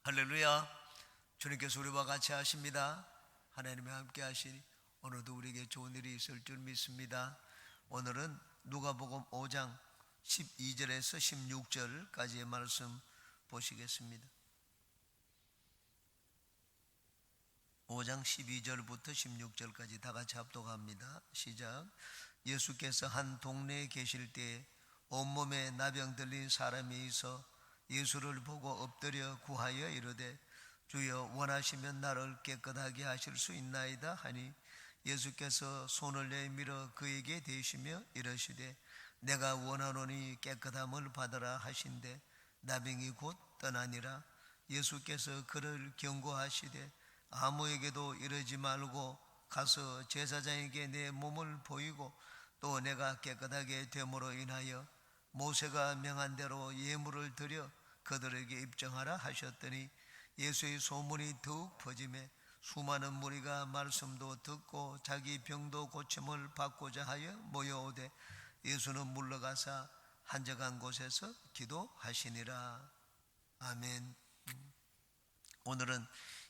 할렐루야. 주님께서 우리와 같이 하십니다. 하나님과 함께 하시니 오늘도 우리에게 좋은 일이 있을 줄 믿습니다. 오늘은 누가복음 5장 12절에서 16절까지의 말씀 보시겠습니다. 5장 12절부터 16절까지 다 같이 합독합니다. 시작. 예수께서 한 동네에 계실 때에 온몸에 나병 들린 사람이 있어 예수를 보고 엎드려 구하여 이르되 주여 원하시면 나를 깨끗하게 하실 수 있나이다 하니 예수께서 손을 내밀어 그에게 대시며 이르시되 내가 원하노니 깨끗함을 받으라 하신대 나병이 곧 떠나니라. 예수께서 그를 경고하시되 아무에게도 이르지 말고 가서 제사장에게 내 몸을 보이고 또 내가 깨끗하게 됨으로 인하여 모세가 명한 대로 예물을 드려 그들에게 입증하라 하셨더니 예수의 소문이 더욱 퍼지매 수많은 무리가 말씀도 듣고 자기 병도 고침을 받고자 하여 모여오되 예수는 물러가사 한적한 곳에서 기도하시니라. 아멘. 오늘은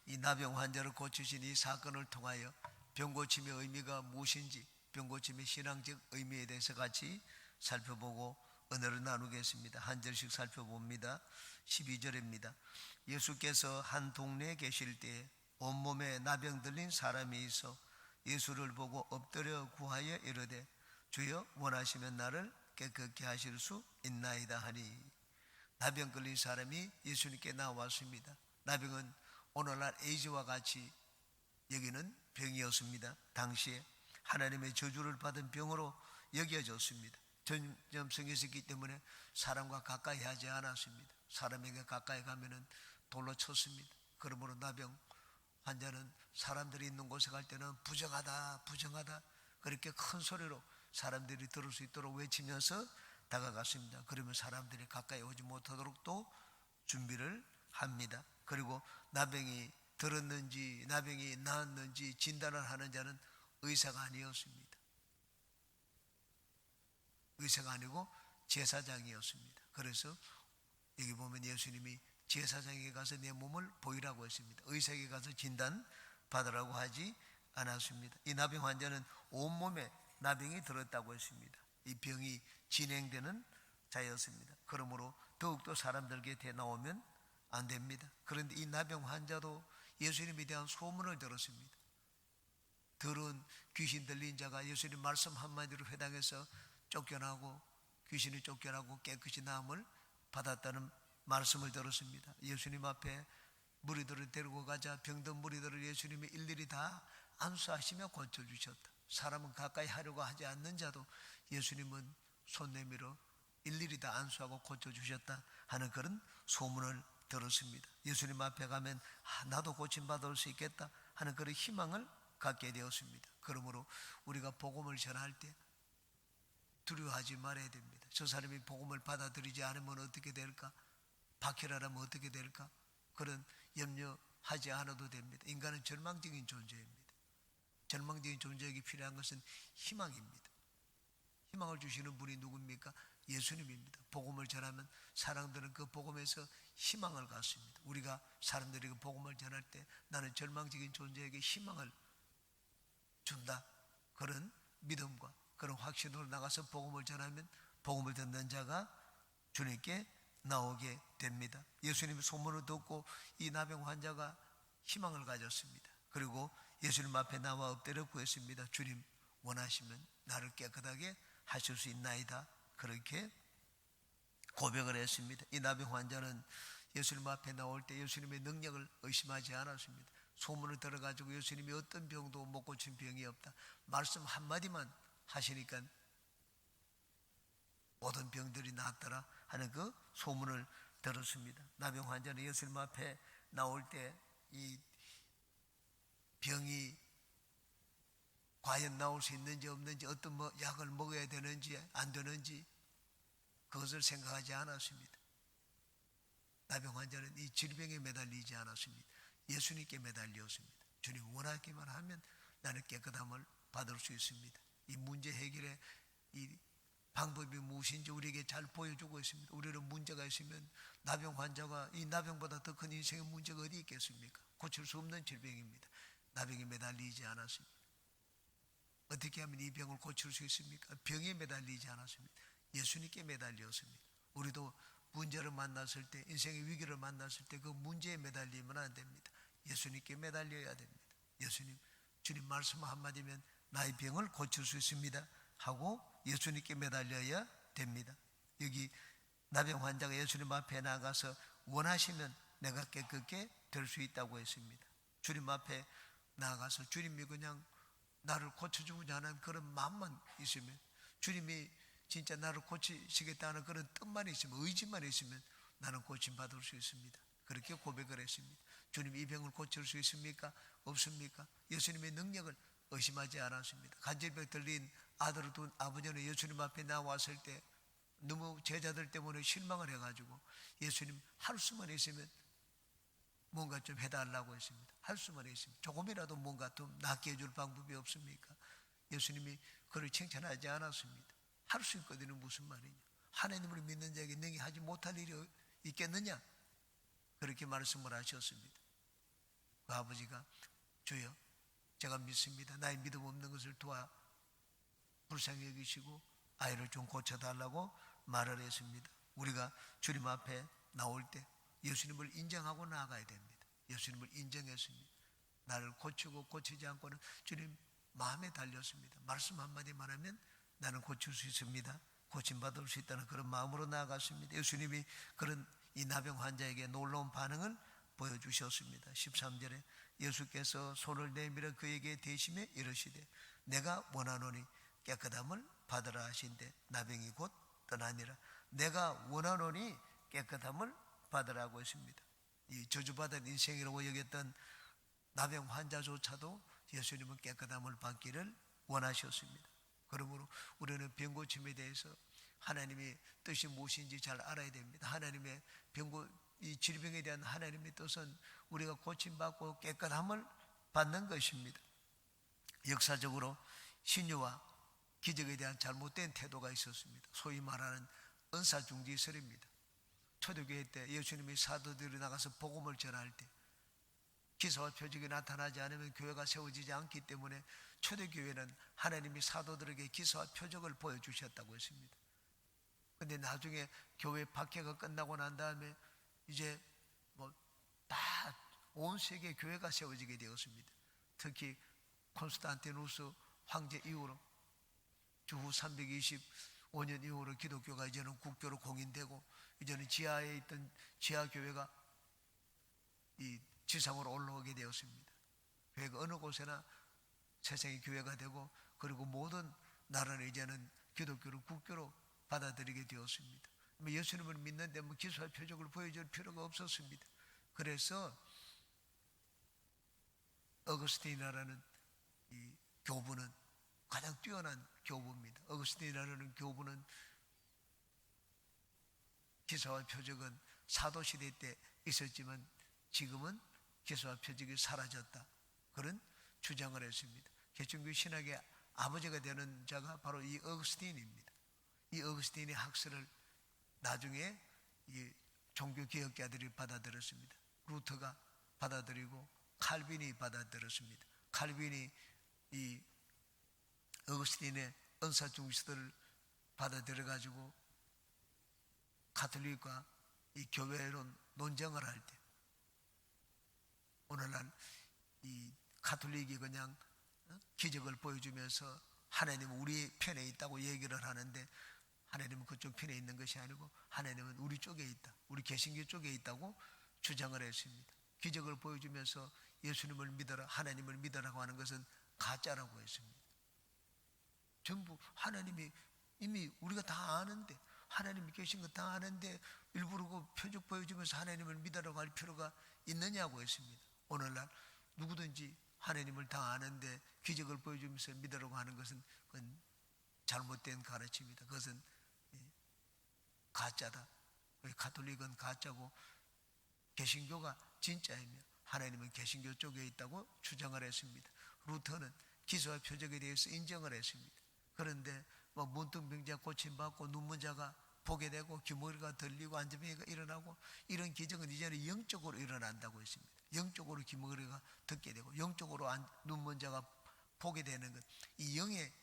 이 나병 환자를 고치신 이 사건을 통하여 병고침의 의미가 무엇인지, 병고침의 신앙적 의미에 대해서 같이 살펴보고 은혜를 나누겠습니다. 한 절씩 살펴봅니다. 12절입니다. 예수께서 한 동네에 계실 때에 온몸에 나병 들린 사람이 있어 예수를 보고 엎드려 구하여 이르되 주여 원하시면 나를 깨끗게 하실 수 있나이다 하니 나병 걸린 사람이 예수님께 나왔습니다. 나병은 오늘날 에이즈와 같이 여기는 병이었습니다. 당시에 하나님의 저주를 받은 병으로 여겨졌습니다. 전염성이 있었기 때문에 사람과 가까이 하지 않았습니다. 사람에게 가까이 가면은 돌로 쳤습니다. 그러므로 나병 환자는 사람들이 있는 곳에 갈 때는 부정하다 부정하다 그렇게 큰 소리로 사람들이 들을 수 있도록 외치면서 다가갔습니다. 그러면 사람들이 가까이 오지 못하도록 또 준비를 합니다. 그리고 나병이 들었는지 나병이 나았는지 진단을 하는 자는 의사가 아니었습니다. 의사가 아니고 제사장이었습니다. 그래서 여기 보면 예수님이 제사장에게 가서 내 몸을 보이라고 했습니다. 의사에게 가서 진단 받으라고 하지 않았습니다. 이 나병 환자는 온몸에 나병이 들었다고 했습니다. 이 병이 진행되는 자였습니다. 그러므로 더욱더 사람들에게 대나오면 안 됩니다. 그런데 이 나병 환자도 예수님에 대한 소문을 들었습니다. 들은 귀신 들린 자가 예수님 말씀 한마디로 회당에서 쫓겨나고 귀신이 쫓겨나고 깨끗이 나음을 받았다는 말씀을 들었습니다. 예수님 앞에 무리들을 데리고 가자 병든 무리들을 예수님이 일일이 다 안수하시며 고쳐주셨다. 사람은 가까이 하려고 하지 않는 자도 예수님은 손 내밀어 일일이 다 안수하고 고쳐주셨다 하는 그런 소문을 들었습니다. 예수님 앞에 가면 나도 고침받을 수 있겠다 하는 그런 희망을 갖게 되었습니다. 그러므로 우리가 복음을 전할 때 두려워하지 말아야 됩니다. 저 사람이 복음을 받아들이지 않으면 어떻게 될까? 박해라면 어떻게 될까? 그런 염려하지 않아도 됩니다. 인간은 절망적인 존재입니다. 절망적인 존재에게 필요한 것은 희망입니다. 희망을 주시는 분이 누굽니까? 예수님입니다. 복음을 전하면 사람들은 그 복음에서 희망을 갖습니다. 우리가 사람들에게 복음을 전할 때 나는 절망적인 존재에게 희망을 준다. 그런 믿음과 그런 확신으로 나가서 복음을 전하면 복음을 듣는 자가 주님께 나오게 됩니다. 예수님의 소문을 듣고 이 나병 환자가 희망을 가졌습니다. 그리고 예수님 앞에 나와 엎드려 구했습니다. 주님 원하시면 나를 깨끗하게 하실 수 있나이다. 그렇게 고백을 했습니다. 이 나병 환자는 예수님 앞에 나올 때 예수님의 능력을 의심하지 않았습니다. 소문을 들어가지고 예수님이 어떤 병도 못 고친 병이 없다. 말씀 한마디만 하시니까 모든 병들이 낫더라 하는 그 소문을 들었습니다. 나병 환자는 예수님 앞에 나올 때 이 병이 과연 나올 수 있는지 없는지 어떤 약을 먹어야 되는지 안 되는지 그것을 생각하지 않았습니다. 나병 환자는 이 질병에 매달리지 않았습니다. 예수님께 매달렸습니다. 주님 원하기만 하면 나는 깨끗함을 받을 수 있습니다. 이 문제 해결에 이 방법이 무엇인지 우리에게 잘 보여주고 있습니다. 우리는 문제가 있으면 나병 환자가 이 나병보다 더 큰 인생의 문제가 어디 있겠습니까? 고칠 수 없는 질병입니다. 나병에 매달리지 않았습니다. 어떻게 하면 이 병을 고칠 수 있습니까? 병에 매달리지 않았습니다. 예수님께 매달렸습니다. 우리도 문제를 만났을 때, 인생의 위기를 만났을 때 그 문제에 매달리면 안 됩니다. 예수님께 매달려야 됩니다. 예수님, 주님 말씀 한마디면 나의 병을 고칠 수 있습니다 하고 예수님께 매달려야 됩니다. 여기 나병 환자가 예수님 앞에 나가서 원하시면 내가 깨끗게 될 수 있다고 했습니다. 주님 앞에 나가서 주님이 그냥 나를 고쳐주고자 하는 그런 마음만 있으면, 주님이 진짜 나를 고치시겠다는 그런 뜻만 있으면, 의지만 있으면 나는 고침받을 수 있습니다. 그렇게 고백을 했습니다. 주님, 이 병을 고칠 수 있습니까? 없습니까? 예수님의 능력을 의심하지 않았습니다. 간질병 들린 아들을 둔 아버지는 예수님 앞에 나왔을 때 너무 제자들 때문에 실망을 해가지고 예수님 할 수만 있으면 뭔가 좀 해달라고 했습니다. 할 수만 있으면 조금이라도 뭔가 좀 낫게 해줄 방법이 없습니까? 예수님이 그를 칭찬하지 않았습니다. 할 수 있거든요. 무슨 말이냐? 하나님을 믿는 자에게 능히 하지 못할 일이 있겠느냐? 그렇게 말씀을 하셨습니다. 그 아버지가 주여, 제가 믿습니다. 나의 믿음 없는 것을 도와 불쌍히 여기시고 아이를 좀 고쳐달라고 말을 했습니다. 우리가 주님 앞에 나올 때 예수님을 인정하고 나아가야 됩니다. 예수님을 인정했습니다. 나를 고치고 고치지 않고는 주님 마음에 달렸습니다. 말씀 한마디 말하면 나는 고칠 수 있습니다. 고침받을 수 있다는 그런 마음으로 나아갔습니다. 예수님이 그런 이 나병 환자에게 놀라운 반응을 보여주셨습니다. 13절에 예수께서 손을 내밀어 그에게 대심해 이르시되 내가 원하노니 깨끗함을 받으라 하신대 나병이 곧 떠나니라. 내가 원하노니 깨끗함을 받으라고 했습니다. 이 저주받은 인생이라고 여겼던 나병 환자조차도 예수님은 깨끗함을 받기를 원하셨습니다. 그러므로 우리는 병 고침에 대해서 하나님의 뜻이 무엇인지 잘 알아야 됩니다. 하나님의 이 질병에 대한 하나님의 뜻은 우리가 고침받고 깨끗함을 받는 것입니다. 역사적으로 신유와 기적에 대한 잘못된 태도가 있었습니다. 소위 말하는 은사중지설입니다. 초대교회 때 예수님이 사도들이 나가서 복음을 전할 때 기사와 표적이 나타나지 않으면 교회가 세워지지 않기 때문에 초대교회는 하나님이 사도들에게 기사와 표적을 보여주셨다고 했습니다. 그런데 나중에 교회 박해가 끝나고 난 다음에 이제 다 온 세계 교회가 세워지게 되었습니다. 특히 콘스탄티누스 황제 이후로 주후 325년 이후로 기독교가 이제는 국교로 공인되고 이제는 지하에 있던 지하교회가 이 지상으로 올라오게 되었습니다. 교회가 어느 곳에나 세상의 교회가 되고 그리고 모든 나라는 이제는 기독교를 국교로 받아들이게 되었습니다. 예수님을 믿는데 기사와 표적을 보여줄 필요가 없었습니다. 그래서 어거스틴이라는 이 교부는 가장 뛰어난 교부입니다. 어거스틴이라는 교부는 기사와 표적은 사도시대 때 있었지만 지금은 기사와 표적이 사라졌다, 그런 주장을 했습니다. 개신교 신학의 아버지가 되는 자가 바로 이 어거스틴입니다. 이 어거스틴의 학설을 나중에 이 종교개혁자들이 받아들였습니다. 루터가 받아들이고 칼빈이 받아들였습니다. 칼빈이 이 어거스틴의 은사중지설을 받아들여가지고 가톨릭과 이 교회론 논쟁을 할 때 오늘날 이 가톨릭이 그냥 기적을 보여주면서 하나님은 우리 편에 있다고 얘기를 하는데 하나님은 그쪽 편에 있는 것이 아니고 하나님은 우리 쪽에 있다, 우리 개신교 쪽에 있다고 주장을 했습니다. 기적을 보여주면서 예수님을 믿어라, 하나님을 믿어라고 하는 것은 가짜라고 했습니다. 전부 하나님이 이미 우리가 다 아는데, 하나님이 계신 거 다 아는데 일부러 그 표적 보여주면서 하나님을 믿으라고 할 필요가 있느냐고 했습니다. 오늘날 누구든지 하나님을 다 아는데 기적을 보여주면서 믿으라고 하는 것은 그건 잘못된 가르침이다. 그것은 가짜다. 가톨릭은 가짜고 개신교가 진짜이며 하나님은 개신교 쪽에 있다고 주장을 했습니다. 루터는 기사와 표적에 대해서 인정을 했습니다. 그런데 뭐 문둥병자 고침받고 눈먼자가 보게 되고 귀머리가 들리고 안전병이가 일어나고 이런 기적은 이제는 영적으로 일어난다고 했습니다. 영적으로 귀머리가 듣게 되고 영적으로 눈먼자가 보게 되는 것, 이 영에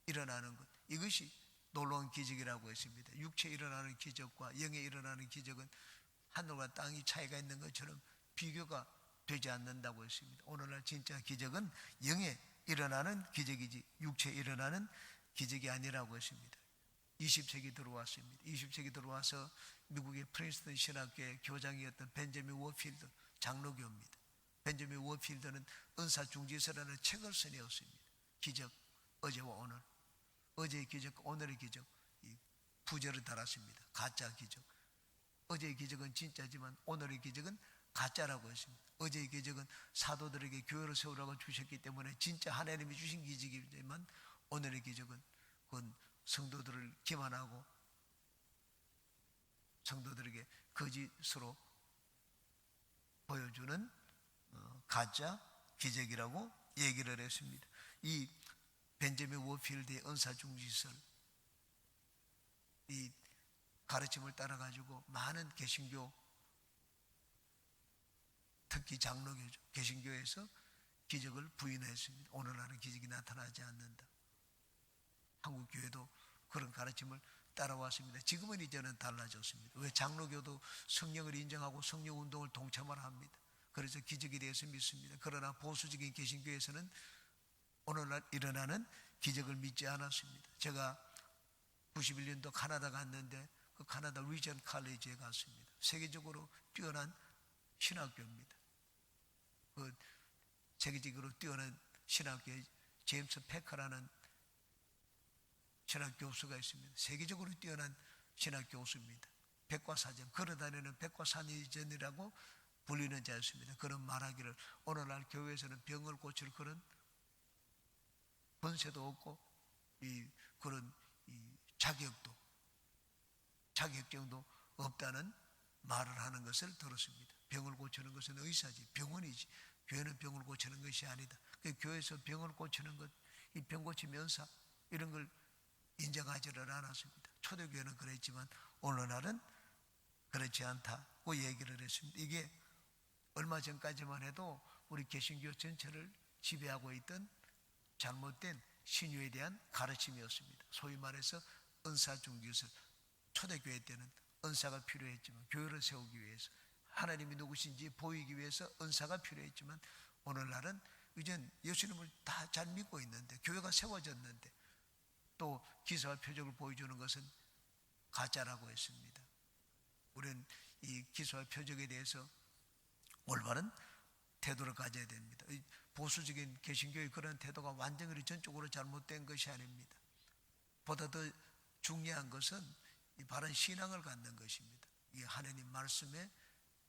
일어나는 것, 이것이 놀라운 기적이라고 했습니다. 육체에 일어나는 기적과 영에 일어나는 기적은 하늘과 땅이 차이가 있는 것처럼 비교가 되지 않는다고 했습니다. 오늘날 진짜 기적은 영에 일어나는 기적이지 육체에 일어나는 기적이 아니라고 했습니다. 20세기 들어왔습니다. 20세기 들어와서 미국의 프린스턴 신학교의 교장이었던 벤저민 워필드 장로교입니다. 벤저민 워필드는 은사중지서라는 책을 써내었습니다. 기적, 어제와 오늘, 어제의 기적, 오늘의 기적, 이 부제를 달았습니다. 가짜 기적. 어제의 기적은 진짜지만 오늘의 기적은 가짜라고 했습니다. 어제의 기적은 사도들에게 교회를 세우라고 주셨기 때문에 진짜 하나님이 주신 기적이지만 오늘의 기적은 그건 성도들을 기만하고 성도들에게 거짓으로 보여주는 가짜 기적이라고 얘기를 했습니다. 이 벤저민 워필드의 은사중지설, 이 가르침을 따라가지고 많은 개신교, 특히 장로교죠, 개신교에서 기적을 부인했습니다. 오늘날은 기적이 나타나지 않는다. 한국 교회도 그런 가르침을 따라왔습니다. 지금은 이제는 달라졌습니다. 왜? 장로교도 성령을 인정하고 성령 운동을 동참을 합니다. 그래서 기적에 대해서 믿습니다. 그러나 보수적인 개신교에서는 오늘날 일어나는 기적을 믿지 않았습니다. 제가 91년도 카나다 갔는데 그 카나다 리전 칼리지에 갔습니다. 세계적으로 뛰어난 신학교입니다. 그 세계적으로 뛰어난 신학교에 제임스 패커라는 신학 교수가 있습니다. 세계적으로 뛰어난 신학 교수입니다. 백과사전, 걸어다니는 백과사전이라고 불리는 자였습니다. 그런 말하기를 오늘날 교회에서는 병을 고칠 그런 권세도 없고 그런 자격증도 없다는 말을 하는 것을 들었습니다. 병을 고치는 것은 의사지, 병원이지. 교회는 병을 고치는 것이 아니다. 교회에서 병을 고치는 것, 이 병고침 연사 이런 걸 인정하지를 않았습니다. 초대교회는 그랬지만 오늘날은 그렇지 않다고 얘기를 했습니다. 이게 얼마 전까지만 해도 우리 개신교 전체를 지배하고 있던 잘못된 신유에 대한 가르침이었습니다. 소위 말해서 은사중지설. 초대교회 때는 은사가 필요했지만 교회를 세우기 위해서 하나님이 누구신지 보이기 위해서 은사가 필요했지만 오늘날은 이젠 예수님을 다 잘 믿고 있는데 교회가 세워졌는데 또 기사와 표적을 보여주는 것은 가짜라고 했습니다. 우리는 이 기사와 표적에 대해서 올바른 태도를 가져야 됩니다. 보수적인 개신교의 그런 태도가 완전히 전적으로 잘못된 것이 아닙니다. 보다 더 중요한 것은 이 바른 신앙을 갖는 것입니다. 이 하나님 말씀에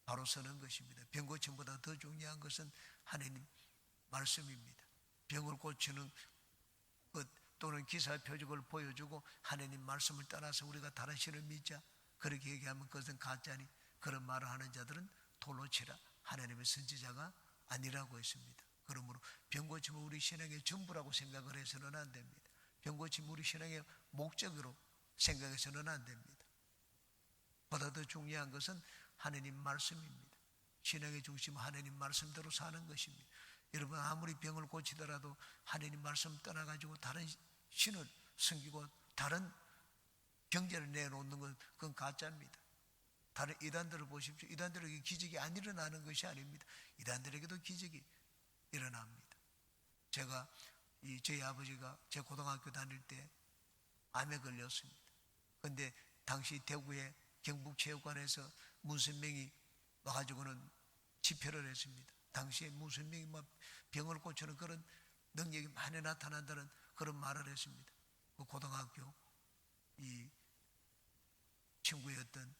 바로 서는 것입니다. 병 고침보다 더 중요한 것은 하나님 말씀입니다. 병을 고치는 것 또는 기사의 표적을 보여주고 하나님 말씀을 떠나서 우리가 다른 신을 믿자 그렇게 얘기하면 그것은 가짜니 그런 말을 하는 자들은 돌로 치라. 하나님의 선지자가 아니라고 했습니다. 그러므로 병 고침은 우리 신앙의 전부라고 생각을 해서는 안 됩니다. 병 고침은 우리 신앙의 목적으로 생각해서는 안 됩니다. 보다 더 중요한 것은 하나님 말씀입니다. 신앙의 중심은 하나님 말씀대로 사는 것입니다. 여러분 아무리 병을 고치더라도 하나님 말씀 떠나가지고 다른 신을 섬기고 다른 경제를 내놓는 건 그건 가짜입니다. 다른 이단들을 보십시오. 이단들에게 기적이 안 일어나는 것이 아닙니다. 이단들에게도 기적이 일어납니다. 제가 저희 아버지가 제 고등학교 다닐 때 암에 걸렸습니다. 그런데 당시 대구의 경북체육관에서 문선명이 와가지고는 집회를 했습니다. 당시에 문선명이 막 병을 고치는 그런 능력이 많이 나타난다는 그런 말을 했습니다. 그 고등학교 이 친구였던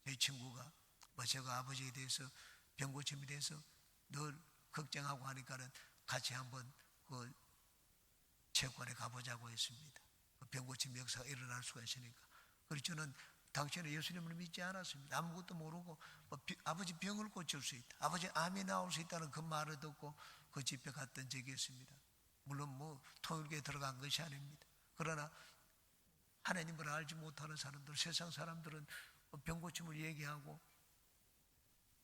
제 친구가 제가 아버지에 대해서 병 고침에 대해서 늘 걱정하고 하니까는 같이 한번 그 체육관에 가보자고 했습니다. 그 병 고침 역사가 일어날 수가 있으니까. 그래서 저는 당시에는 예수님을 믿지 않았습니다. 아무것도 모르고 아버지 병을 고칠 수 있다, 아버지 암이 나올 수 있다는 그 말을 듣고 그 집회 갔던 적이 있습니다. 물론 통일교에 들어간 것이 아닙니다. 그러나 하나님을 알지 못하는 사람들, 세상 사람들은 병 고침을 얘기하고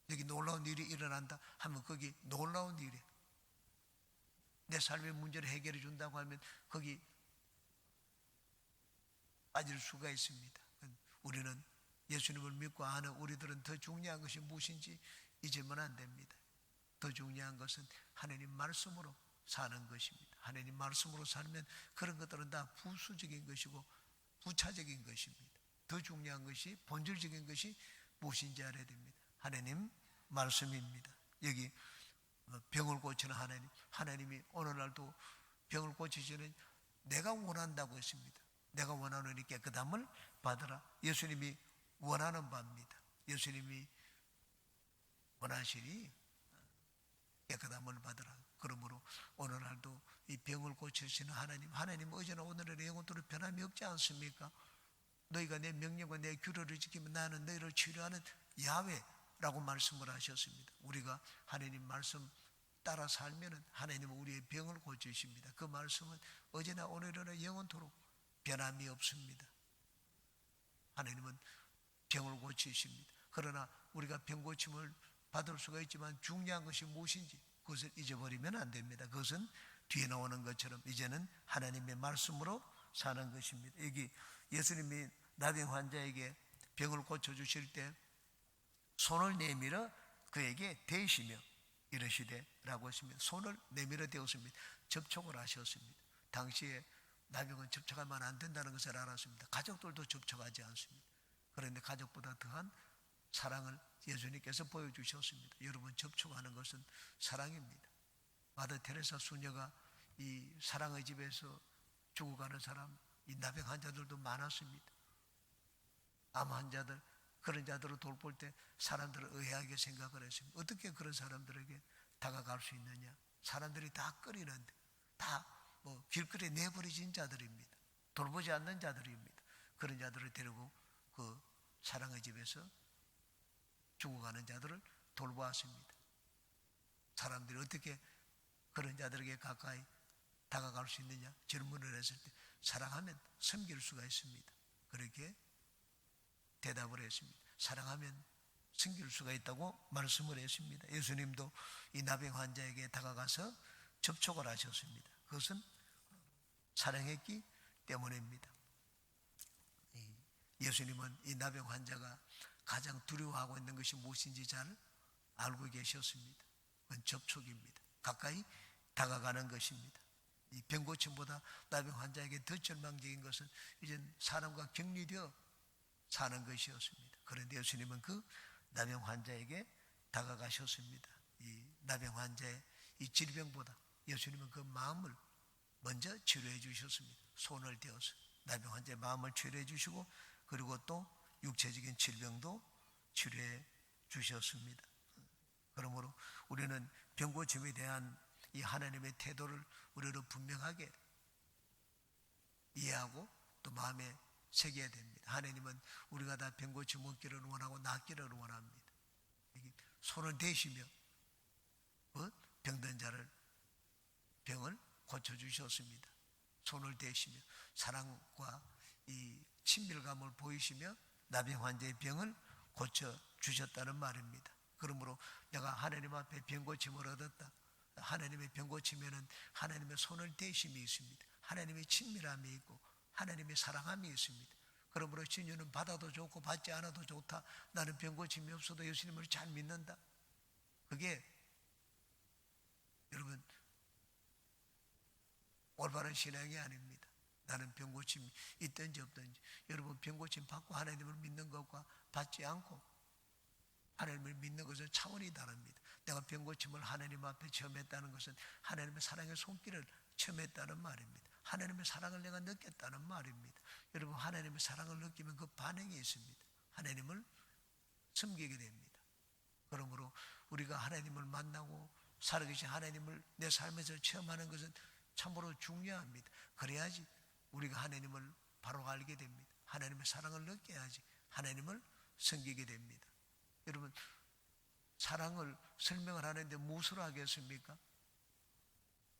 여기 놀라운 일이 일어난다 하면 거기 놀라운 일이에요. 내 삶의 문제를 해결해 준다고 하면 거기 빠질 수가 있습니다. 우리는 예수님을 믿고 아는 우리들은 더 중요한 것이 무엇인지 잊으면 안 됩니다. 더 중요한 것은 하나님 말씀으로 사는 것입니다. 하나님 말씀으로 살면 그런 것들은 다 부수적인 것이고 부차적인 것입니다. 더 중요한 것이 본질적인 것이 무엇인지 알아야 됩니다. 하나님 말씀입니다. 여기 병을 고치는 하나님이 오늘날도 병을 고치시는 내가 원한다고 했습니다. 내가 원하노니 깨끗함을 받으라. 예수님이 원하는 바입니다. 예수님이 원하시니 깨끗함을 받으라. 그러므로 오늘날도 이 병을 고치시는 하나님 어제나 오늘의 영원토록 변함이 없지 않습니까? 너희가 내 명령과 내 규례를 지키면 나는 너희를 치료하는 야훼라고 말씀을 하셨습니다. 우리가 하나님 말씀 따라 살면 하나님은 우리의 병을 고치십니다. 그 말씀은 어제나 오늘이나 영원토록 변함이 없습니다. 하나님은 병을 고치십니다. 그러나 우리가 병 고침을 받을 수가 있지만 중요한 것이 무엇인지 그것을 잊어버리면 안 됩니다. 그것은 뒤에 나오는 것처럼 이제는 하나님의 말씀으로 사는 것입니다. 여기 예수님이 나병 환자에게 병을 고쳐주실 때 손을 내밀어 그에게 대시며 이르시되 라고 했습니다. 손을 내밀어 대었습니다. 접촉을 하셨습니다. 당시에 나병은 접촉하면 안 된다는 것을 알았습니다. 가족들도 접촉하지 않습니다. 그런데 가족보다 더한 사랑을 예수님께서 보여주셨습니다. 여러분, 접촉하는 것은 사랑입니다. 마더 테레사 수녀가 이 사랑의 집에서 죽어가는 사람, 이 나병 환자들도 많았습니다. 암 환자들, 그런 자들을 돌볼 때 사람들은 의아하게 생각을 했습니다. 어떻게 그런 사람들에게 다가갈 수 있느냐? 사람들이 다 꺼리는데 다 길거리에 내버려진 자들입니다. 돌보지 않는 자들입니다. 그런 자들을 데리고 그 사랑의 집에서 죽어가는 자들을 돌보았습니다. 사람들이 어떻게 그런 자들에게 가까이 다가갈 수 있느냐 질문을 했을 때 사랑하면 섬길 수가 있습니다. 그렇게 대답을 했습니다. 사랑하면 섬길 수가 있다고 말씀을 했습니다. 예수님도 이 나병 환자에게 다가가서 접촉을 하셨습니다. 그것은 사랑했기 때문입니다. 예수님은 이 나병 환자가 가장 두려워하고 있는 것이 무엇인지 잘 알고 계셨습니다. 그건 접촉입니다. 가까이 다가가는 것입니다. 이 병고침보다 나병 환자에게 더 절망적인 것은 이제 사람과 격리되어 사는 것이었습니다. 그런데 예수님은 그 나병 환자에게 다가가셨습니다. 이 나병 환자의 이 질병보다 예수님은 그 마음을 먼저 치료해 주셨습니다. 손을 대어서 나병 환자의 마음을 치료해 주시고 그리고 또 육체적인 질병도 치료해 주셨습니다. 그러므로 우리는 병고침에 대한 이 하나님의 태도를 우리로 분명하게 이해하고 또 마음에 새겨야 됩니다. 하나님은 우리가 다 병고침 먹기를 원하고 낫기를 원합니다. 손을 대시며 병든 자를 병을 고쳐주셨습니다. 손을 대시며 사랑과 이 친밀감을 보이시며 나병 환자의 병을 고쳐주셨다는 말입니다. 그러므로 내가 하나님 앞에 병고침을 얻었다. 하나님의 병고침에는 하나님의 손을 대심이 있습니다. 하나님의 친밀함이 있고 하나님의 사랑함이 있습니다. 그러므로 진유는 받아도 좋고 받지 않아도 좋다. 나는 병고침이 없어도 예수님을 잘 믿는다. 그게 여러분 올바른 신앙이 아닙니다. 나는 병고침이 있든지 없든지 여러분 병고침 받고 하나님을 믿는 것과 받지 않고 하나님을 믿는 것은 차원이 다릅니다. 내가 병고침을 하나님 앞에 체험했다는 것은 하나님의 사랑의 손길을 체험했다는 말입니다. 하나님의 사랑을 내가 느꼈다는 말입니다. 여러분 하나님의 사랑을 느끼면 그 반응이 있습니다. 하나님을 섬기게 됩니다. 그러므로 우리가 하나님을 만나고 살아계신 하나님을 내 삶에서 체험하는 것은 참으로 중요합니다. 그래야지 우리가 하나님을 바로 알게 됩니다. 하나님의 사랑을 느껴야지 하나님을 섬기게 됩니다. 여러분 사랑을 설명을 하는데 무엇으로 하겠습니까?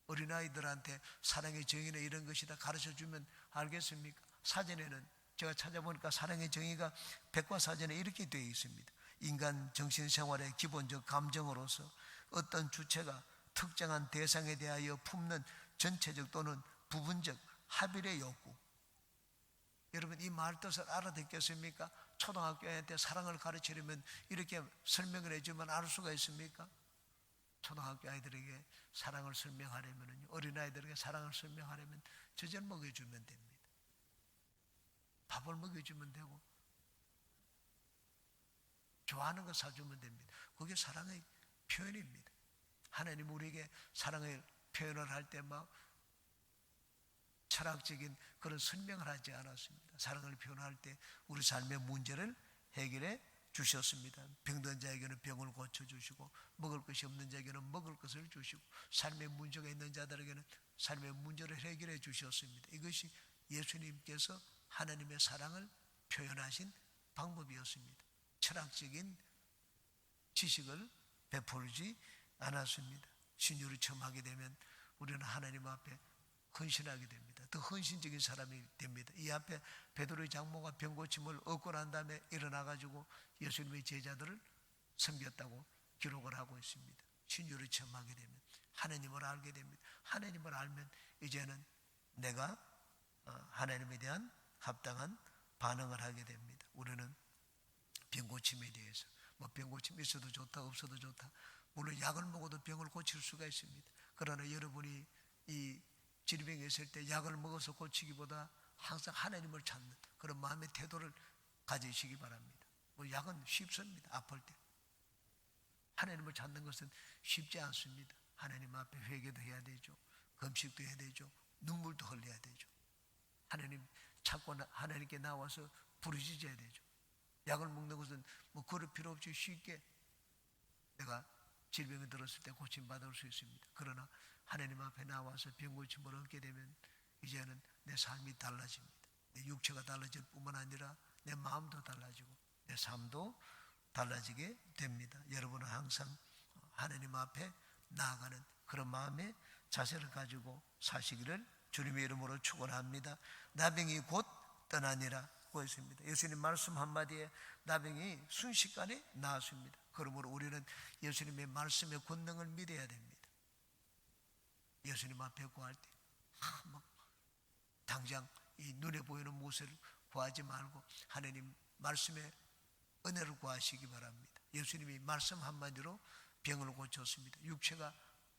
어린아이들한테 사랑의 정의는 이런 것이다 가르쳐주면 알겠습니까? 사전에는 제가 찾아보니까 사랑의 정의가 백과사전에 이렇게 되어 있습니다. 인간 정신생활의 기본적 감정으로서 어떤 주체가 특정한 대상에 대하여 품는 전체적 또는 부분적 합일의 욕구. 여러분 이 말 뜻을 알아듣겠습니까? 초등학교 때 사랑을 가르치려면 이렇게 설명을 해주면 알 수가 있습니까? 초등학교 아이들에게 사랑을 설명하려면, 어린아이들에게 사랑을 설명하려면 젖을 먹여주면 됩니다. 밥을 먹여주면 되고 좋아하는 거 사주면 됩니다. 그게 사랑의 표현입니다. 하나님 우리에게 사랑의 표현을 할 때 막 철학적인 그런 설명을 하지 않았습니다. 사랑을 표현할 때 우리 삶의 문제를 해결해 주셨습니다. 병든 자에게는 병을 고쳐주시고 먹을 것이 없는 자에게는 먹을 것을 주시고 삶의 문제가 있는 자들에게는 삶의 문제를 해결해 주셨습니다. 이것이 예수님께서 하나님의 사랑을 표현하신 방법이었습니다. 철학적인 지식을 베풀지 않았습니다. 신유를 처음 하게 되면 우리는 하나님 앞에 헌신하게 됩니다. 더 헌신적인 사람이 됩니다. 이 앞에 베드로의 장모가 병고침을 얻고 난 다음에 일어나가지고 예수님의 제자들을 섬겼다고 기록을 하고 있습니다. 신유를 처음 하게 되면 하나님을 알게 됩니다. 하나님을 알면 이제는 내가 하나님에 대한 합당한 반응을 하게 됩니다. 우리는 병고침에 대해서 병고침 있어도 좋다 없어도 좋다, 물론 약을 먹어도 병을 고칠 수가 있습니다. 그러나 여러분이 이 질병이 있을 때 약을 먹어서 고치기보다 항상 하나님을 찾는 그런 마음의 태도를 가지시기 바랍니다. 약은 쉽습니다. 아플 때 하나님을 찾는 것은 쉽지 않습니다. 하나님 앞에 회개도 해야 되죠. 금식도 해야 되죠. 눈물도 흘려야 되죠. 하나님 찾고 하나님께 나와서 부르짖어야 되죠. 약을 먹는 것은 그럴 필요 없이 쉽게 내가 질병이 들었을 때 고침받을 수 있습니다. 그러나 하나님 앞에 나와서 병고침을 얻게 되면 이제는 내 삶이 달라집니다. 내 육체가 달라질 뿐만 아니라 내 마음도 달라지고 내 삶도 달라지게 됩니다. 여러분은 항상 하나님 앞에 나아가는 그런 마음의 자세를 가지고 사시기를 주님의 이름으로 축원합니다. 나병이 곧 떠나니라 고 있습니다. 예수님 말씀 한마디에 나병이 순식간에 나았습니다. 그러므로 우리는 예수님의 말씀의 권능을 믿어야 됩니다. 예수님 앞에 구할 때 당장 이 눈에 보이는 무엇을 구하지 말고 하나님 말씀의 은혜를 구하시기 바랍니다. 예수님이 말씀 한마디로 병을 고쳤습니다. 육체가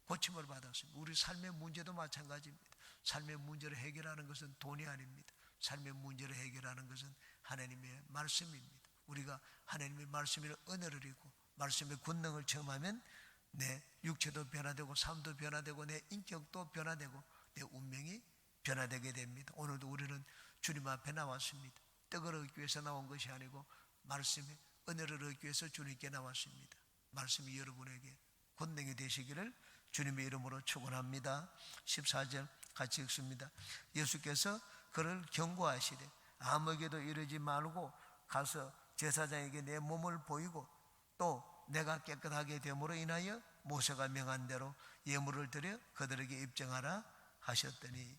고침을 받았습니다. 우리 삶의 문제도 마찬가지입니다. 삶의 문제를 해결하는 것은 돈이 아닙니다. 삶의 문제를 해결하는 것은 하나님의 말씀입니다. 우리가 하나님의 말씀의 은혜를 입고 말씀의 권능을 체험하면 내 육체도 변화되고 삶도 변화되고 내 인격도 변화되고 내 운명이 변화되게 됩니다. 오늘도 우리는 주님 앞에 나왔습니다. 떡을 얻기 위해서 나온 것이 아니고 말씀의 은혜를 얻기 위해서 주님께 나왔습니다. 말씀이 여러분에게 권능이 되시기를 주님의 이름으로 축원합니다. 14절 같이 읽습니다. 예수께서 그를 경고하시되 아무에게도 이르지 말고 가서 제사장에게 내 몸을 보이고 또 내가 깨끗하게 됨으로 인하여 모세가 명한 대로 예물을 드려 그들에게 입증하라 하셨더니,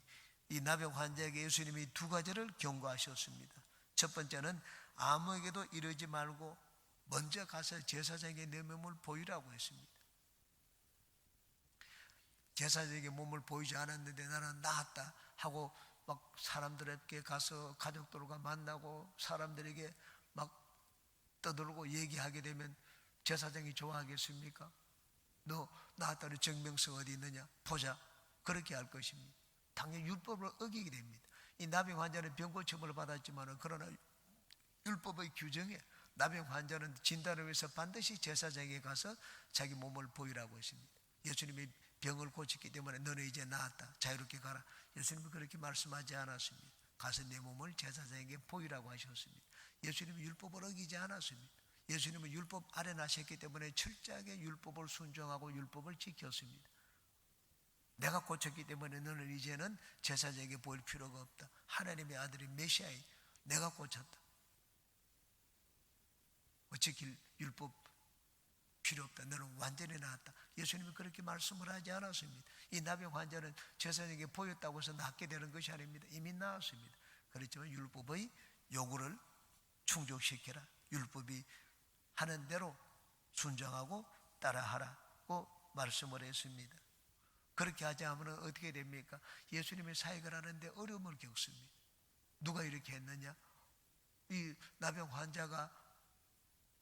이 나병 환자에게 예수님이 두 가지를 경고하셨습니다. 첫 번째는 아무에게도 이르지 말고 먼저 가서 제사장에게 내 몸을 보이라고 했습니다. 제사장에게 몸을 보이지 않았는데 나는 나았다 하고 막 사람들에게 가서 가족들과 만나고 사람들에게 막 떠들고 얘기하게 되면 제사장이 좋아하겠습니까? 너 나았다는 증명서 어디 있느냐? 보자. 그렇게 할 것입니다. 당연히 율법을 어기게 됩니다. 이 나병 환자는 병고침을 받았지만 그러나 율법의 규정에 나병 환자는 진단을 위해서 반드시 제사장에게 가서 자기 몸을 보이라고 했습니다. 예수님이 병을 고쳤기 때문에 너는 이제 나았다, 자유롭게 가라. 예수님이 그렇게 말씀하지 않았습니다. 가서 내 몸을 제사장에게 보이라고 하셨습니다. 예수님이 율법을 어기지 않았습니다. 예수님은 율법 아래 나셨기 때문에 철저하게 율법을 순종하고 율법을 지켰습니다. 내가 고쳤기 때문에 너는 이제는 제사장에게 보일 필요가 없다. 하나님의 아들이 메시아인 내가 고쳤다. 지킬 율법 필요 없다. 없다. 너는 완전히 나았다. 예수님이 그렇게 말씀을 하지 않았습니다. 이 나병 환자는 제사장에게 보였다고 해서 낫게 되는 것이 아닙니다. 이미 나았습니다. 그렇지만 율법의 요구를 충족시켜라. 율법이 하는 대로 순종하고 따라하라고 말씀을 했습니다. 그렇게 하지 않으면 어떻게 됩니까? 예수님의 사역을 하는데 어려움을 겪습니다. 누가 이렇게 했느냐? 이 나병 환자가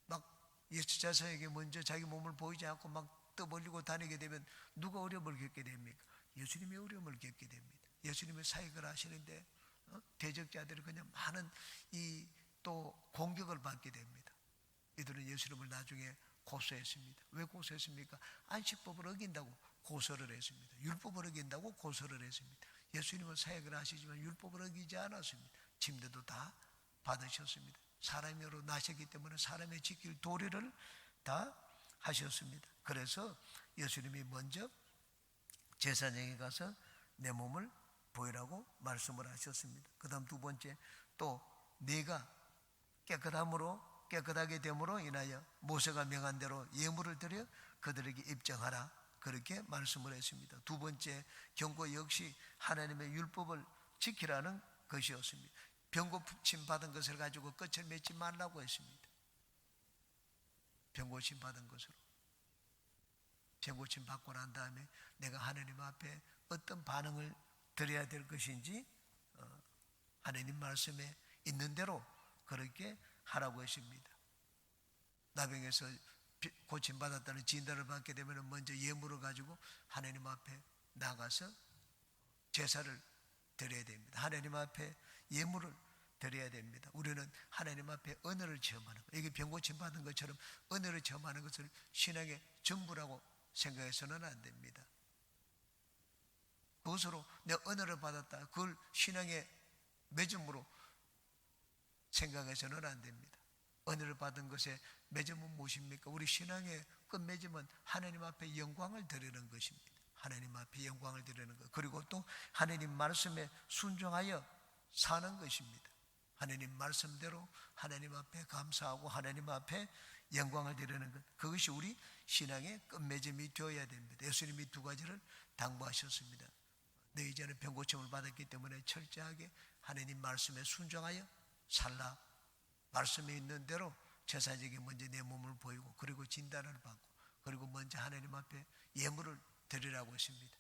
막 예수 제사장에게 먼저 자기 몸을 보이지 않고 막 떠벌리고 다니게 되면 누가 어려움을 겪게 됩니까? 예수님이 어려움을 겪게 됩니다. 예수님의 사역을 하시는데 대적자들이 그냥 많은 또 공격을 받게 됩니다. 이들은 예수님을 나중에 고소했습니다. 왜 고소했습니까? 안식법을 어긴다고 고소를 했습니다. 율법을 어긴다고 고소를 했습니다. 예수님은 사역을 하시지만 율법을 어기지 않았습니다. 침대도 다 받으셨습니다. 사람으로 나셨기 때문에 사람의 지킬 도리를 다 하셨습니다. 그래서 예수님이 먼저 제사장에 가서 내 몸을 보이라고 말씀을 하셨습니다. 그 다음 두 번째, 또 네가 깨끗하게 됨으로 인하여 모세가 명한 대로 예물을 드려 그들에게 입증하라, 그렇게 말씀을 했습니다. 두 번째 경고 역시 하나님의 율법을 지키라는 것이었습니다. 병고침 받은 것을 가지고 끝을 맺지 말라고 했습니다. 병고침 받은 것으로, 병고침 받고 난 다음에 내가 하나님 앞에 어떤 반응을 드려야 될 것인지 하나님 말씀에 있는 대로 그렇게 하라고 했습니다. 나병에서 고침받았다는 진단을 받게 되면 먼저 예물을 가지고 하나님 앞에 나가서 제사를 드려야 됩니다. 하나님 앞에 예물을 드려야 됩니다. 우리는 하나님 앞에 언어를 체험하는 것, 이게 병고침 받은 것처럼 언어를 체험하는 것을 신앙의 전부라고 생각해서는 안 됩니다. 그것으로 내가 언어를 받았다, 그걸 신앙의 매점으로 생각해서는 안 됩니다. 언어를 받은 것의 매점은 무엇입니까? 우리 신앙의 끝매점은 하나님 앞에 영광을 드리는 것입니다. 하나님 앞에 영광을 드리는 것, 그리고 또 하나님 말씀에 순종하여 사는 것입니다. 하나님 말씀대로 하나님 앞에 감사하고 하나님 앞에 영광을 드리는 것, 그것이 우리 신앙의 끝매점이 되어야 됩니다. 예수님이 두 가지를 당부하셨습니다. 너 이제는 병고침을 받았기 때문에 철저하게 하나님 말씀에 순종하여 살라. 말씀에 있는 대로 제사장에게 먼저 내 몸을 보이고, 그리고 진단을 받고, 그리고 먼저 하나님 앞에 예물을 드리라고 했습니다.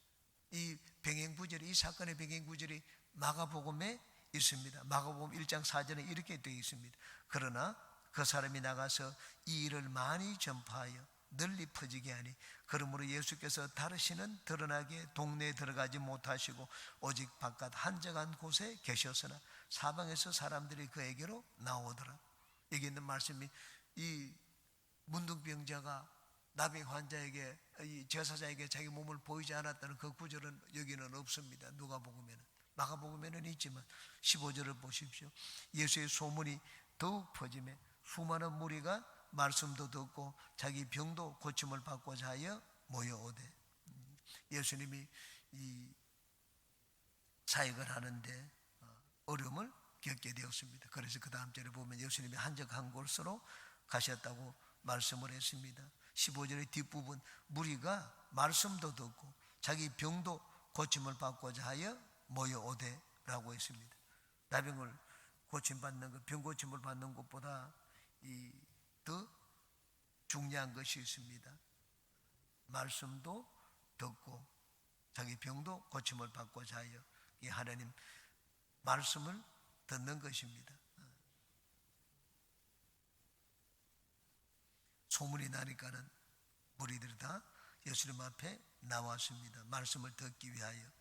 이 병행구절이, 이 사건의 병행구절이 마가복음에 있습니다. 마가복음 1장 4절에 이렇게 되어 있습니다. 그러나 그 사람이 나가서 이 일을 많이 전파하여 널리 퍼지게 하니, 그러므로 예수께서 다르시는 드러나게 동네에 들어가지 못하시고 오직 바깥 한적한 곳에 계셨으나 사방에서 사람들이 그에게로 나오더라. 여기 있는 말씀이, 이 문둥병자가 나병 환자에게, 이 제사장에게 자기 몸을 보이지 않았다는 그 구절은 여기는 없습니다. 누가복음에는. 마가복음에는 있지만 15절을 보십시오. 예수의 소문이 더욱 퍼지매 수많은 무리가 말씀도 듣고 자기 병도 고침을 받고자 하여 모여오되, 예수님이 이 사역을 하는데 어려움을 겪게 되었습니다. 그래서 그 다음 절에 보면 예수님이 한적한 곳으로 가셨다고 말씀을 했습니다. 15절의 뒷부분, 무리가 말씀도 듣고 자기 병도 고침을 받고자 하여 모여오되 라고 했습니다. 나병을 고침받는 것, 병 고침을 받는 것보다 더 중요한 것이 있습니다. 말씀도 듣고 자기 병도 고침을 받고자 하여, 이 하나님 말씀을 듣는 것입니다. 소문이 나니까는 무리들이 다 예수님 앞에 나왔습니다. 말씀을 듣기 위하여.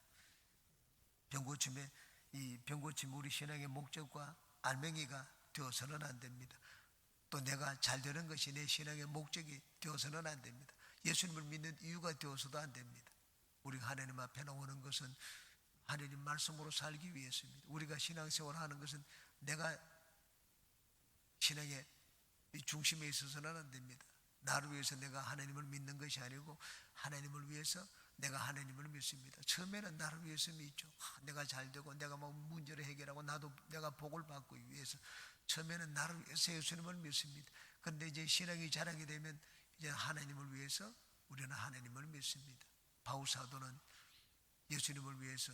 병고침에, 이 병고침 우리 신앙의 목적과 알맹이가 되어서는 안 됩니다. 또 내가 잘 되는 것이 내 신앙의 목적이 되어서는 안 됩니다. 예수님을 믿는 이유가 되어서도 안 됩니다. 우리가 하나님 앞에 나오는 것은 하나님 말씀으로 살기 위해서입니다. 우리가 신앙생활을 하는 것은 내가 신앙의 중심에 있어서는 안 됩니다. 나를 위해서 내가 하나님을 믿는 것이 아니고 하나님을 위해서 내가 하나님을 믿습니다. 처음에는 나를 위해서 믿죠. 내가 잘 되고 내가 막 문제를 해결하고 나도 내가 복을 받기 위해서 처음에는 나를 위해서 예수님을 믿습니다. 그런데 이제 신앙이 자라게 되면 이제 하나님을 위해서 우리는 하나님을 믿습니다. 바울 사도는 예수님을 위해서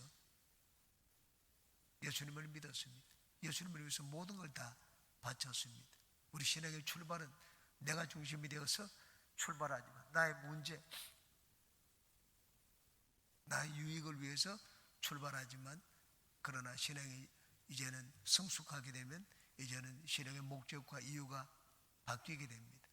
예수님을 믿었습니다. 예수님을 위해서 모든 걸 다 바쳤습니다. 우리 신앙의 출발은 내가 중심이 되어서 출발하지만 나의 문제, 나의 유익을 위해서 출발하지만 그러나 신앙이 이제는 성숙하게 되면 이제는 신앙의 목적과 이유가 바뀌게 됩니다.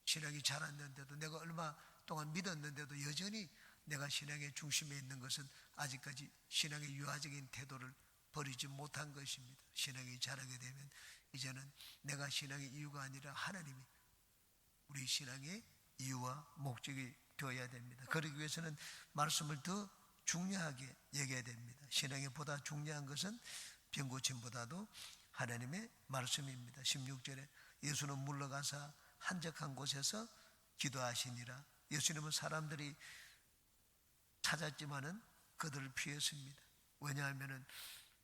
신앙이 자랐는데도 내가 얼마 동안 믿었는데도 여전히 내가 신앙의 중심에 있는 것은 아직까지 신앙의 유아적인 태도를 버리지 못한 것입니다. 신앙이 자라게 되면 이제는 내가 신앙의 이유가 아니라 하나님이 우리 신앙의 이유와 목적이 되어야 됩니다. 그러기 위해서는 말씀을 더 중요하게 얘기해야 됩니다. 신앙에 보다 중요한 것은 병고침보다도 하나님의 말씀입니다. 16절에 예수는 물러가사 한적한 곳에서 기도하시니라. 예수님은 사람들이 찾았지만은 그들을 피했습니다. 왜냐하면은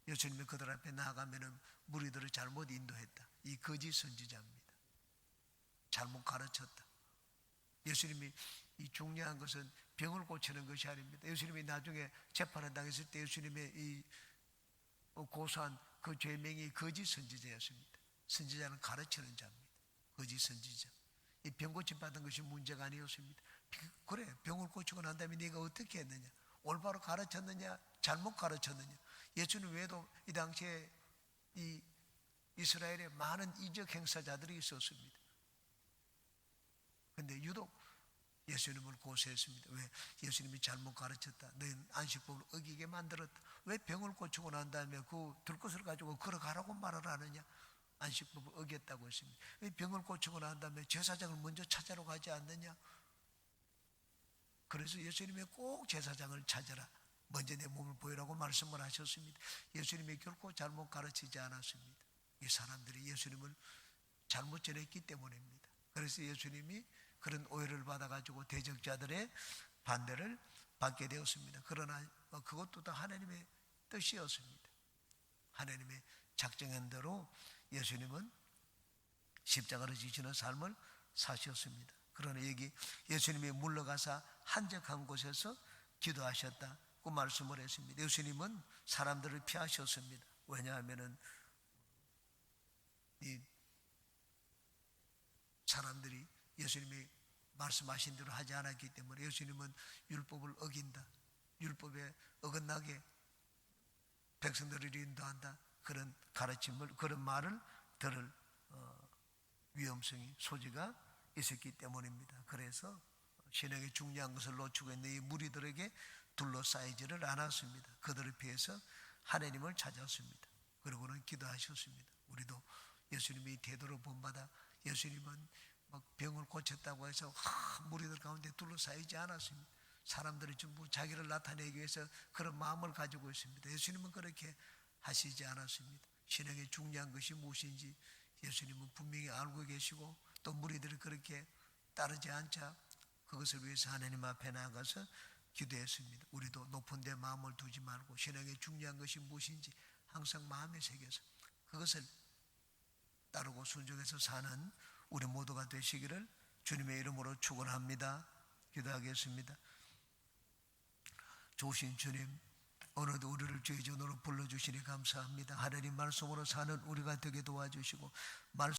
예수님이 그들 앞에 나아가면은 무리들을 잘못 인도했다. 이 거짓 선지자입니다. 잘못 가르쳤다. 예수님이 이 중요한 것은 병을 고치는 것이 아닙니다. 예수님이 나중에 재판을 당했을 때 예수님의 이 고소한 그 죄명이 거짓 선지자였습니다. 선지자는 가르치는 자입니다. 거짓 선지자. 이 병 고침 받은 것이 문제가 아니었습니다. 그래, 병을 고치고 난 다음에 네가 어떻게 했느냐? 올바로 가르쳤느냐? 잘못 가르쳤느냐? 예수님 외에도 이 당시에 이 이스라엘에 많은 이적 행사자들이 있었습니다. 그런데 유독 예수님을 고소했습니다. 왜? 예수님이 잘못 가르쳤다. 너희는 안식법을 어기게 만들었다. 왜 병을 고치고 난 다음에 그 들것을 가지고 걸어가라고 말을 하느냐? 안식법을 어겼다고 했습니다. 왜 병을 고치고 난 다음에 제사장을 먼저 찾아러 가지 않느냐? 그래서 예수님이 꼭 제사장을 찾아라. 먼저 내 몸을 보이라고 말씀을 하셨습니다. 예수님이 결코 잘못 가르치지 않았습니다. 이 사람들이 예수님을 잘못 전했기 때문입니다. 그래서 예수님이 그런 오해를 받아가지고 대적자들의 반대를 받게 되었습니다. 그러나 그것도 다 하나님의 뜻이었습니다. 하나님의 작정한 대로 예수님은 십자가를 지시는 삶을 사셨습니다. 그러나 여기 예수님이 물러가사 한적한 곳에서 기도하셨다고 말씀을 했습니다. 예수님은 사람들을 피하셨습니다. 왜냐하면은 이 사람들이 예수님이 말씀하신 대로 하지 않았기 때문에 예수님은 율법을 어긴다, 율법에 어긋나게 백성들을 인도한다, 그런 가르침을, 그런 말을 들을 위험성이, 소지가 있었기 때문입니다. 그래서 신앙의 중요한 것을 놓치고 있는 이 무리들에게 둘러싸이지를 않았습니다. 그들을 피해서 하나님을 찾았습니다. 그러고는 기도하셨습니다. 우리도 예수님의 태도를 본받아 예수님은 막 병을 고쳤다고 해서 무리들 가운데 둘러싸이지 않았습니다. 사람들이 전부 자기를 나타내기 위해서 그런 마음을 가지고 있습니다. 예수님은 그렇게 하시지 않았습니다. 신앙의 중요한 것이 무엇인지 예수님은 분명히 알고 계시고 또 무리들이 그렇게 따르지 않자 그것을 위해서 하나님 앞에 나가서 기도했습니다. 우리도 높은 데 마음을 두지 말고 신앙의 중요한 것이 무엇인지 항상 마음에 새겨서 그것을 따르고 순종해서 사는 우리 모두가 되시기를 주님의 이름으로 축원합니다. 기도하겠습니다. 좋으신 주님, 오늘도 우리를 주의 전으로 불러주시니 감사합니다. 하나님 말씀으로 사는 우리가 되게 도와주시고 말씀